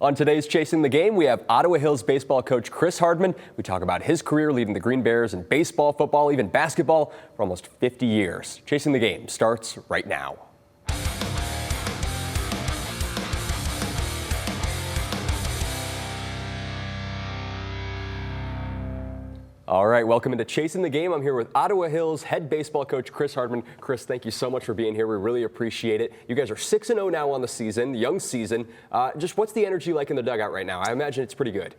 On today's Chasing the Game, we have Ottawa Hills baseball coach Chris Hardman. We talk about his career leading the Green Bears in baseball, football, even basketball for almost 50 years. Chasing the Game starts right now. All right, welcome into Chasing the Game. I'm here with Ottawa Hills head baseball coach Chris Hardman. Chris, thank you so much for being here. We really appreciate it. You guys are 6-0 now on the season, young season. Just what's the energy like in the dugout right now? I imagine it's pretty good.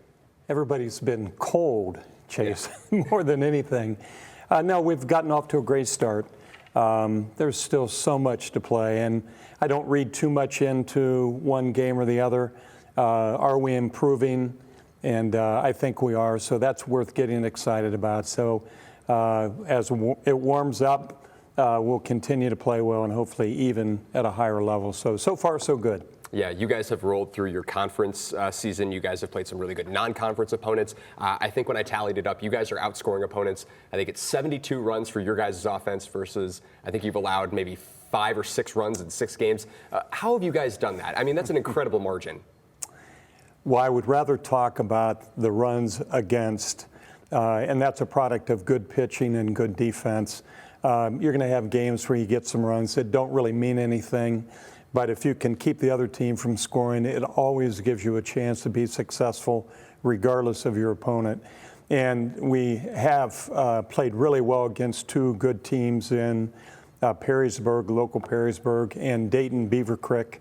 Everybody's been cold, Chase, more than anything. No, we've gotten off to a great start. There's still so much to play, and I don't read too much into one game or the other. Are we improving? And I think we are, so that's worth getting excited about. So as it warms up, we'll continue to play well and hopefully even at a higher level. So far, so good. Yeah, you guys have rolled through your conference season. You guys have played some really good non-conference opponents. I think when I tallied it up, you guys are outscoring opponents. I think it's 72 runs for your guys' offense versus I think you've allowed maybe 5 or 6 runs in 6 games. How have you guys done that? I mean, that's an incredible margin. Well, I would rather talk about the runs against, and that's a product of good pitching and good defense. You're going to have games where you get some runs that don't really mean anything, but if you can keep the other team from scoring, it always gives you a chance to be successful regardless of your opponent. And we have played really well against 2 good teams in Perrysburg, local Perrysburg, and Dayton Beaver Creek.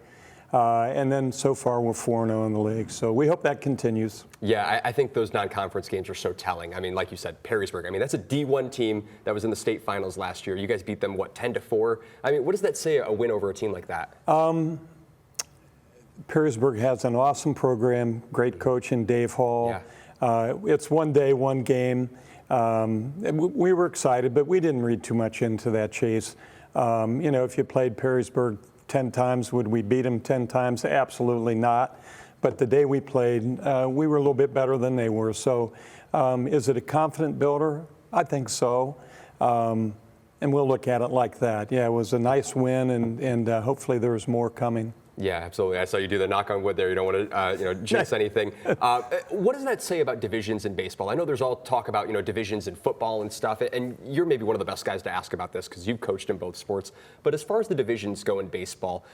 And then so far we're 4-0 in the league. So we hope that continues. Yeah, I think those non-conference games are so telling. I mean, like you said, Perrysburg. I mean, that's a D1 team that was in the state finals last year. You guys beat them, what, 10-4? I mean, what does that say, a win over a team like that? Perrysburg has an awesome program, great coach in Dave Hall. Yeah. It's one day, one game. We were excited, but we didn't read too much into that, Chase. You know, if you played Perrysburg 10 times, would we beat them 10 times? Absolutely not. But the day we played, we were a little bit better than they were. So is it a confident builder? I think so. And we'll look at it like that. Yeah, it was a nice win, and hopefully there's more coming. Yeah, absolutely. I saw you do the knock on wood there. You don't want to, jinx anything. What does that say about divisions in baseball? I know there's all talk about, divisions in football and stuff, and you're maybe one of the best guys to ask about this because you've coached in both sports. But as far as the divisions go in baseball,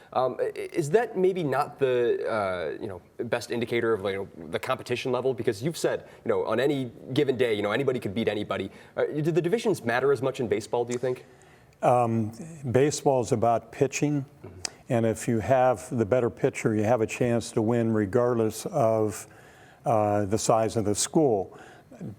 is that maybe not the, best indicator of, the competition level? Because you've said, on any given day, anybody could beat anybody. Do the divisions matter as much in baseball, do you think? Baseball is about pitching. And if you have the better pitcher, you have a chance to win regardless of the size of the school.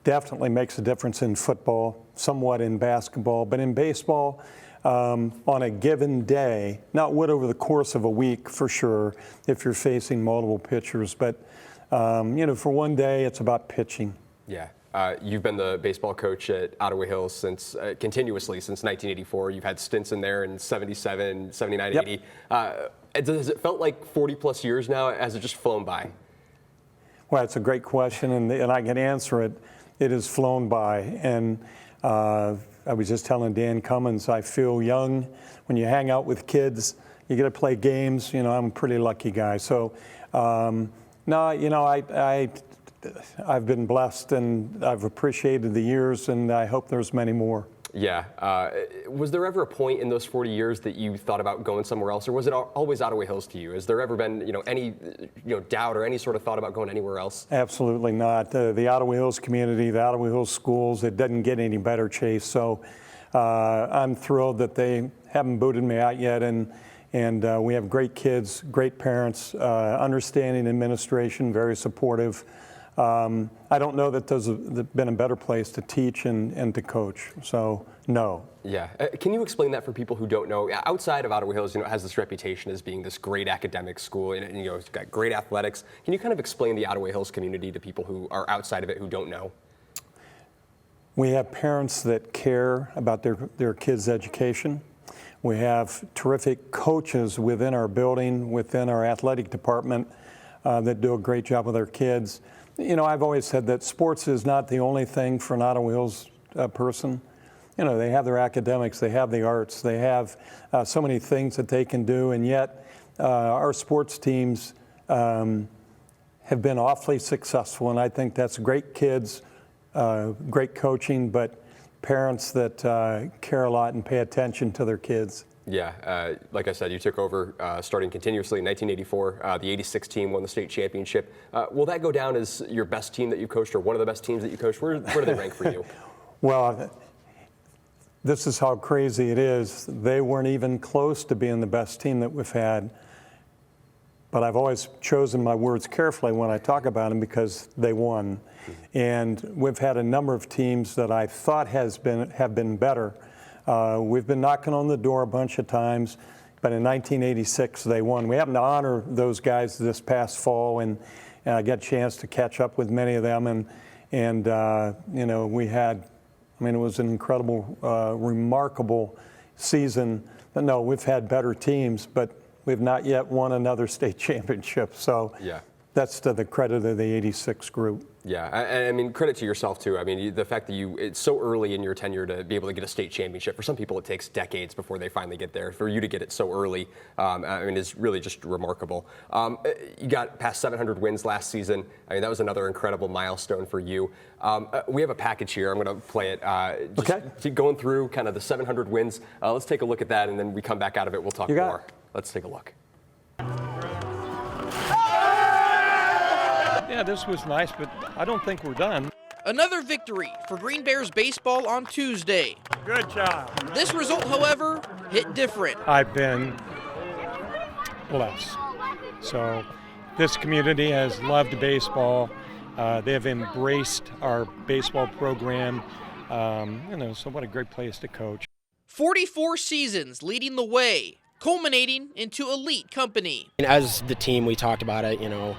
Definitely makes a difference in football, somewhat in basketball, but in baseball, on a given day, not would over the course of a week for sure if you're facing multiple pitchers, but for one day it's about pitching. Yeah. You've been the baseball coach at Ottawa Hills since continuously since 1984. You've had stints in there in 77, 79, yep. 80. Has it felt like 40 plus years now? Has it just flown by? Well, it's a great question, and I can answer it. It has flown by. And I was just telling Dan Cummins, I feel young. When you hang out with kids, you get to play games. I'm a pretty lucky guy. So, I've been blessed and I've appreciated the years, and I hope there's many more. Yeah. Was there ever a point in those 40 years that you thought about going somewhere else, or was it always Ottawa Hills to you? Has there ever been, any, doubt or any sort of thought about going anywhere else? Absolutely not. The Ottawa Hills community, the Ottawa Hills schools, it doesn't get any better, Chase. So I'm thrilled that they haven't booted me out yet, and we have great kids, great parents, understanding administration, very supportive. I don't know that there's been a better place to teach and to coach. So, no. Yeah. Can you explain that for people who don't know? Outside of Ottawa Hills, it has this reputation as being this great academic school, and it's got great athletics. Can you kind of explain the Ottawa Hills community to people who are outside of it who don't know? We have parents that care about their kids' education. We have terrific coaches within our building, within our athletic department that do a great job with our kids. I've always said that sports is not the only thing for an Ottawa Hills person. They have their academics, they have the arts, they have so many things that they can do, and yet our sports teams have been awfully successful, and I think that's great kids, great coaching, but parents that care a lot and pay attention to their kids. Yeah, like I said, you took over starting continuously in 1984. The 86 team won the state championship. Will that go down as your best team that you coached, or one of the best teams that you coached? Where do they rank for you? Well, this is how crazy it is. They weren't even close to being the best team that we've had. But I've always chosen my words carefully when I talk about them because they won. And we've had a number of teams that I thought have been better. We've been knocking on the door a bunch of times, but in 1986 they won. We happened to honor those guys this past fall, and I got a chance to catch up with many of them. And you know, we had, I mean, it was an incredible, remarkable season. But no, we've had better teams, but we've not yet won another state championship. So yeah, that's to the credit of the 86 group. Yeah, and I mean, credit to yourself too. I mean, the fact that it's so early in your tenure to be able to get a state championship. For some people, it takes decades before they finally get there. For you to get it so early, I mean, is really just remarkable. You got past 700 wins last season. I mean, that was another incredible milestone for you. We have a package here. I'm going to play it. Just going through kind of the 700 wins. Let's take a look at that, and then we come back out of it. We'll talk more. Let's take a look. Yeah, this was nice, but I don't think we're done. Another victory for Green Bears baseball on Tuesday. Good job. This result, however, hit different. I've been blessed. So this community has loved baseball. They have embraced our baseball program. You know, so what a great place to coach. 44 seasons leading the way, culminating into elite company. As the team, we talked about it, you know,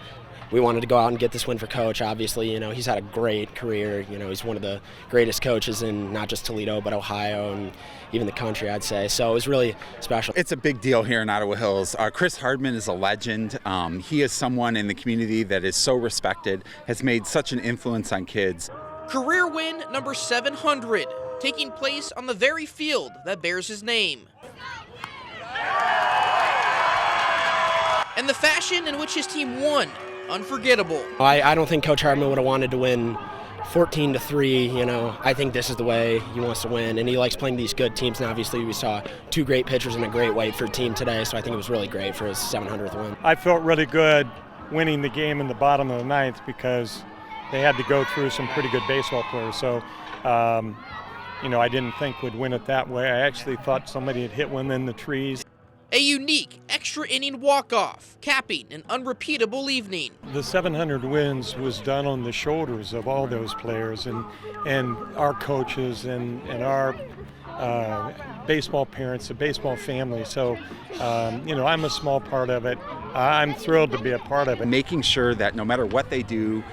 we wanted to go out and get this win for Coach. Obviously, you know, he's had a great career. You know, he's one of the greatest coaches in not just Toledo, but Ohio and even the country, I'd say. So it was really special. It's a big deal here in Ottawa Hills. Chris Hardman is a legend. He is someone in the community that is so respected, has made such an influence on kids. Career win number 700, taking place on the very field that bears his name. And the fashion in which his team won, unforgettable. I don't think Coach Hardman would have wanted to win 14-3. You know, I think this is the way he wants to win, and he likes playing these good teams. And obviously, we saw two great pitchers and a great Whiteford team today, so I think it was really great for his 700th win. I felt really good winning the game in the bottom of the ninth because they had to go through some pretty good baseball players. So, you know, I didn't think we'd win it that way. I actually thought somebody had hit one in the trees. A unique extra inning walk-off, capping an unrepeatable evening. The 700 wins was done on the shoulders of all those players and our coaches and our baseball parents, the baseball family. So, you know, I'm a small part of it. I'm thrilled to be a part of it. Making sure that no matter what they do,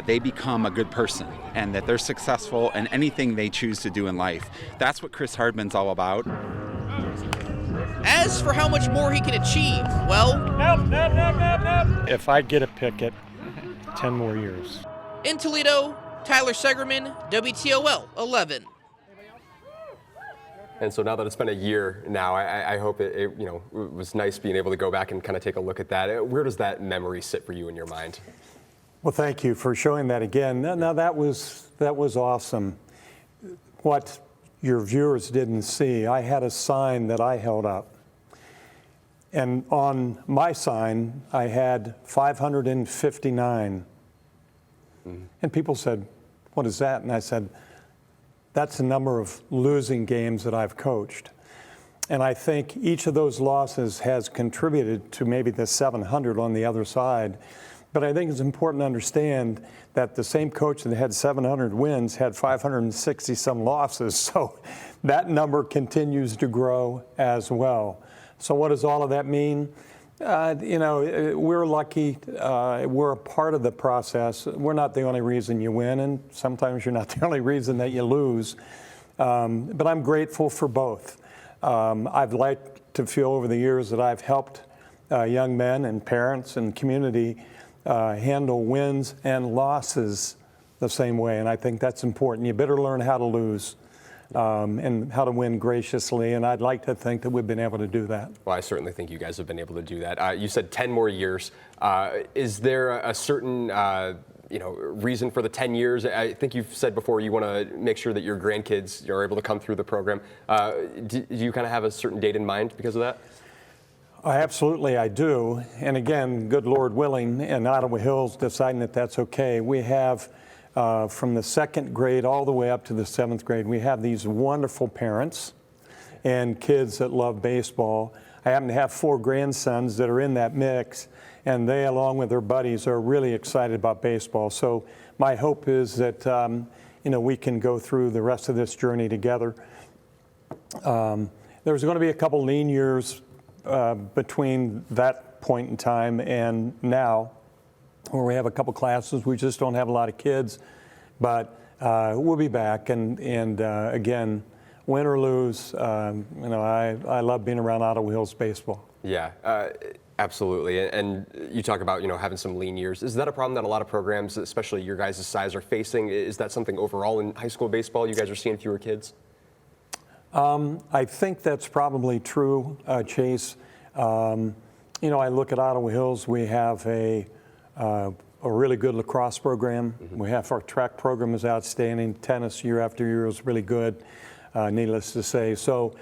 they become a good person and that they're successful in anything they choose to do in life. That's what Chris Hardman's all about. As for how much more he can achieve, well... If I get a picket, 10 more years. In Toledo, Tyler Segerman, WTOL 11. And so now that it's been a year now, I hope it you know, it was nice being able to go back and kind of take a look at that. Where does that memory sit for you in your mind? Well, thank you for showing that again. Now that was awesome. What your viewers didn't see, I had a sign that I held up. And on my sign, I had 559. And people said, what is that? And I said, that's the number of losing games that I've coached. And I think each of those losses has contributed to maybe the 700 on the other side. But I think it's important to understand that the same coach that had 700 wins had 560 some losses. So that number continues to grow as well. So what does all of that mean? You know, we're lucky. We're a part of the process. We're not the only reason you win, and sometimes you're not the only reason that you lose. But I'm grateful for both. I've liked to feel over the years that I've helped young men and parents and community handle wins and losses the same way, and I think that's important. You better learn how to lose. and how to win graciously. And I'd like to think that we've been able to do that. Well, I certainly think you guys have been able to do that. You said 10 more years. Is there a certain reason for the 10 years? I think you've said before you want to make sure that your grandkids are able to come through the program. Do you kind of have a certain date in mind because of that? Absolutely, I do. And again, good Lord willing, and Ottawa Hills deciding that that's okay. We have from the 2nd grade all the way up to the 7th grade, we have these wonderful parents and kids that love baseball. I happen to have 4 grandsons that are in that mix, and they, along with their buddies, are really excited about baseball. So my hope is that we can go through the rest of this journey together. There's going to be a couple lean years between that point in time and now, where we have a couple classes. We just don't have a lot of kids, but we'll be back. And again, win or lose, I love being around Ottawa Hills baseball. Yeah, absolutely. And you talk about having some lean years. Is that a problem that a lot of programs, especially your guys' size, are facing? Is that something overall in high school baseball? You guys are seeing fewer kids? I think that's probably true, Chase. I look at Ottawa Hills. We have a really good lacrosse program. Mm-hmm. We have our track program is outstanding. Tennis year after year is really good, needless to say. So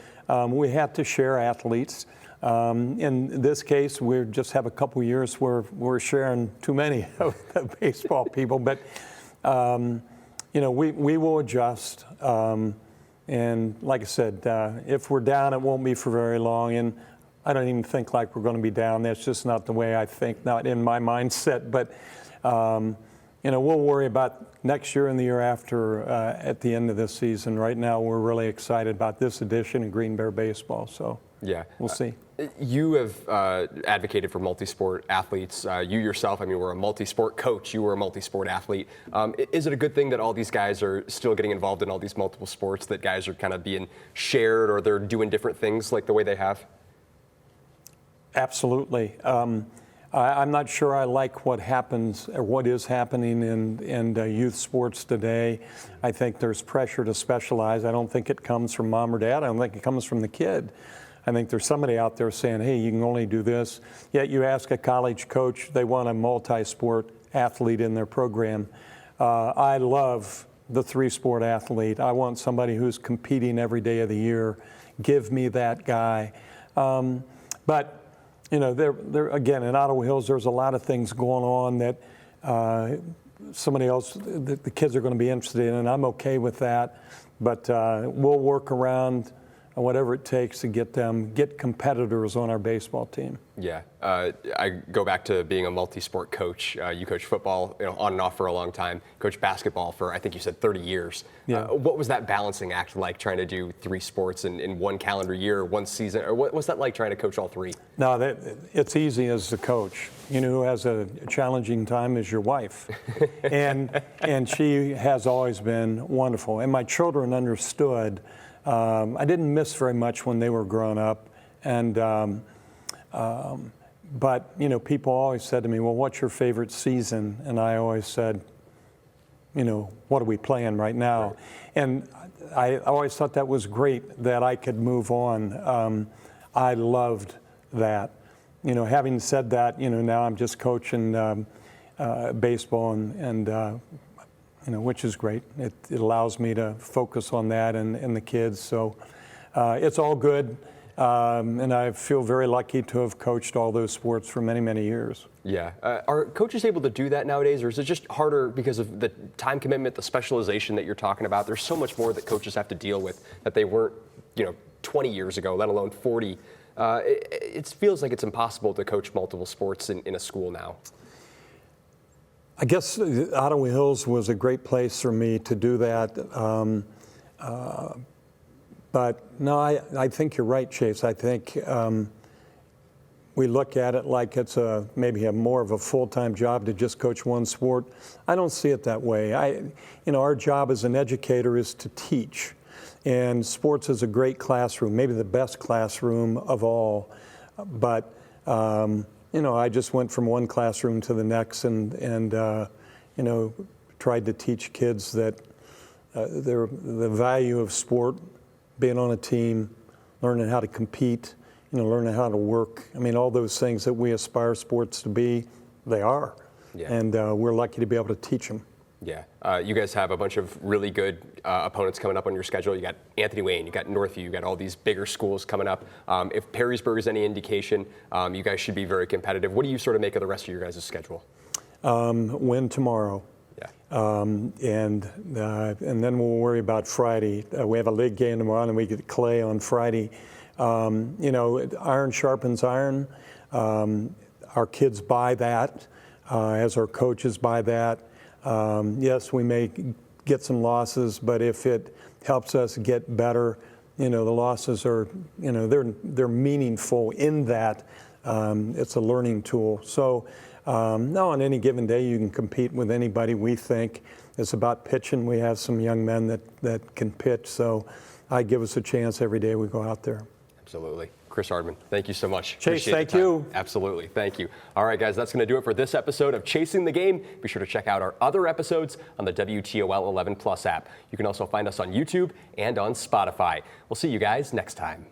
we have to share athletes. In this case, we just have a couple years where we're sharing too many of the baseball people. But, we will adjust. And like I said, if we're down, it won't be for very long. And I don't even think like we're going to be down. That's just not the way I think, not in my mindset. But, we'll worry about next year and the year after at the end of this season. Right now, we're really excited about this edition of Green Bear Baseball. So yeah, we'll see. You have advocated for multi-sport athletes. You yourself, were a multi-sport coach. You were a multi-sport athlete. Is it a good thing that all these guys are still getting involved in all these multiple sports, that guys are kind of being shared or they're doing different things like the way they have? Absolutely. I'm not sure I like what happens or what is happening in youth sports today. I think there's pressure to specialize. I don't think it comes from mom or dad. I don't think it comes from the kid. I think there's somebody out there saying, hey, you can only do this. Yet you ask a college coach, they want a multi-sport athlete in their program. I love the 3-sport athlete. I want somebody who's competing every day of the year. Give me that guy. But there again, in Ottawa Hills, there's a lot of things going on that somebody else, the kids are going to be interested in, and I'm okay with that. But we'll work around whatever it takes to get competitors on our baseball team. Yeah, I go back to being a multi-sport coach. You coached football, on and off for a long time. Coached basketball for, I think you said 30 years. Yeah. What was that balancing act like, trying to do 3 sports in one calendar year, one season? Or what's that like, trying to coach all 3? No, it's easy as a coach. Who has a challenging time is your wife, and she has always been wonderful. And my children understood. I didn't miss very much when they were growing up, but people always said to me, well, what's your favorite season? And I always said, what are we playing right now? Right. And I always thought that was great that I could move on. I loved that. Having said that, now I'm just coaching baseball and which is great. It allows me to focus on that and the kids. So it's all good. And I feel very lucky to have coached all those sports for many, many years. Yeah. Are coaches able to do that nowadays, or is it just harder because of the time commitment, the specialization that you're talking about? There's so much more that coaches have to deal with that they weren't, 20 years ago, let alone 40. It feels like it's impossible to coach multiple sports in a school now. I guess Ottawa Hills was a great place for me to do that. But no, I think you're right, Chase. I think we look at it like it's maybe more of a full-time job to just coach one sport. I don't see it that way. Our job as an educator is to teach. And sports is a great classroom, maybe the best classroom of all. But I just went from one classroom to the next and tried to teach kids that the value of sport, being on a team, learning how to compete, learning how to work. I mean, all those things that we aspire sports to be, they are. Yeah. And we're lucky to be able to teach them. Yeah. You guys have a bunch of really good opponents coming up on your schedule. You got Anthony Wayne, you got Northview, you got all these bigger schools coming up. If Perrysburg is any indication, you guys should be very competitive. What do you sort of make of the rest of your guys' schedule? Win tomorrow. Yeah. And then we'll worry about Friday. We have a league game tomorrow, and we get Clay on Friday. Iron sharpens iron. Our kids buy that, as our coaches buy that. Yes, we may get some losses, but if it helps us get better, the losses are, they're meaningful in that. It's a learning tool. So, no, on any given day, you can compete with anybody. We think it's about pitching. We have some young men that can pitch, so I give us a chance every day we go out there. Absolutely. Chris Hardman, thank you so much. Chase, Appreciate thank the time. you. Absolutely, thank you. All right, guys, that's going to do it for this episode of Chasing the Game. Be sure to check out our other episodes on the WTOL 11 Plus app. You can also find us on YouTube and on Spotify. We'll see you guys next time.